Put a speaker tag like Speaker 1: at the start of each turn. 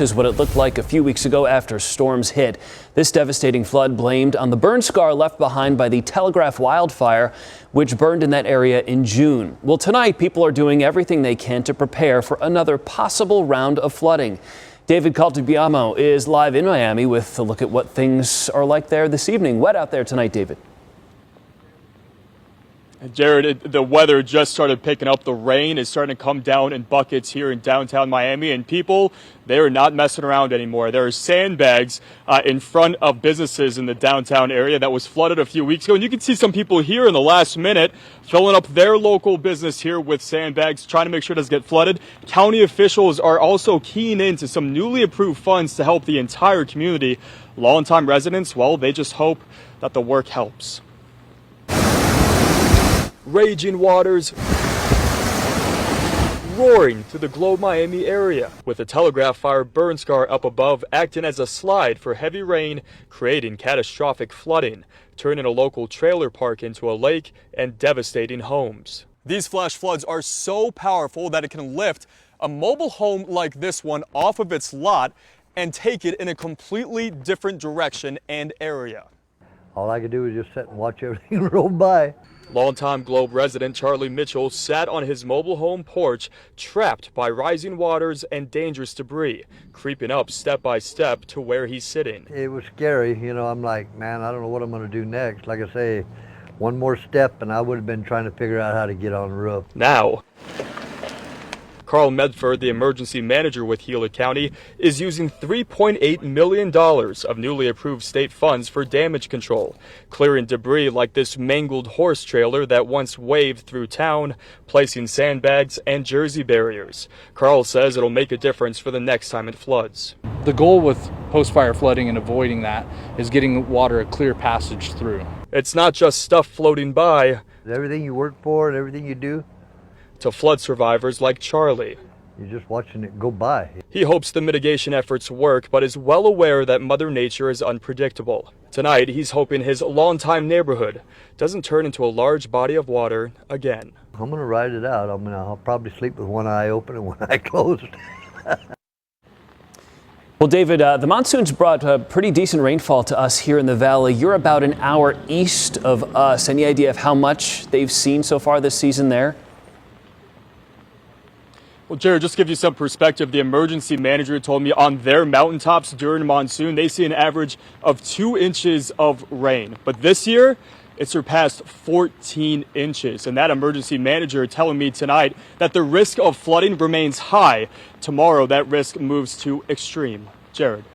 Speaker 1: is what it looked like a few weeks ago after storms hit. This devastating flood blamed on the burn scar left behind by the Telegraph wildfire, which burned in that area in June. Well, tonight, people are doing everything they can to prepare for another possible round of flooding. David Caltabiano is live in Miami with a look at what things are like there this evening. Wet out there tonight, David.
Speaker 2: Jared, the weather just started picking up. The rain is starting to come down in buckets here in downtown Miami, and people, they are not messing around anymore. There are sandbags in front of businesses in the downtown area that was flooded a few weeks ago, and you can see some people here in the last minute filling up their local business here with sandbags, trying to make sure it doesn't get flooded. County officials are also keying into some newly approved funds to help the entire community. Longtime residents, well, they just hope that the work helps. Raging waters roaring through the Globe Miami area, with the Telegraph fire burn scar up above acting as a slide for heavy rain, creating catastrophic flooding, turning a local trailer park into a lake and devastating homes. These flash floods are so powerful that it can lift a mobile home like this one off of its lot and take it in a completely different direction and area.
Speaker 3: All I could do was just sit and watch everything roll by.
Speaker 2: Longtime Globe resident Charlie Mitchell sat on his mobile home porch, trapped by rising waters and dangerous debris, creeping up step by step to where he's sitting.
Speaker 3: It was scary, you know. I'm like, man, I don't know what I'm going to do next. Like I say, one more step and I would have been trying to figure out how to get on the roof.
Speaker 2: Now, Carl Medford, the emergency manager with Gila County, is using $3.8 million of newly approved state funds for damage control, clearing debris like this mangled horse trailer that once waved through town, placing sandbags and Jersey barriers. Carl says it'll make a difference for the next time it floods.
Speaker 4: The goal with post-fire flooding and avoiding that is getting water a clear passage through.
Speaker 2: It's not just stuff floating by.
Speaker 3: Everything you work for and everything you do,
Speaker 2: to flood survivors like Charlie.
Speaker 3: You're just watching it go by.
Speaker 2: He hopes the mitigation efforts work, but is well aware that Mother Nature is unpredictable. Tonight, he's hoping his longtime neighborhood doesn't turn into a large body of water again.
Speaker 3: I'm going to ride it out. I'll probably sleep with one eye open and one eye closed.
Speaker 1: Well, David, the monsoons brought pretty decent rainfall to us here in the valley. You're about an hour east of us. Any idea of how much they've seen so far this season there?
Speaker 2: Well, Jared, just to give you some perspective, the emergency manager told me on their mountaintops during monsoon, they see an average of 2 inches of rain. But this year, it surpassed 14 inches. And that emergency manager telling me tonight that the risk of flooding remains high. Tomorrow, that risk moves to extreme. Jared.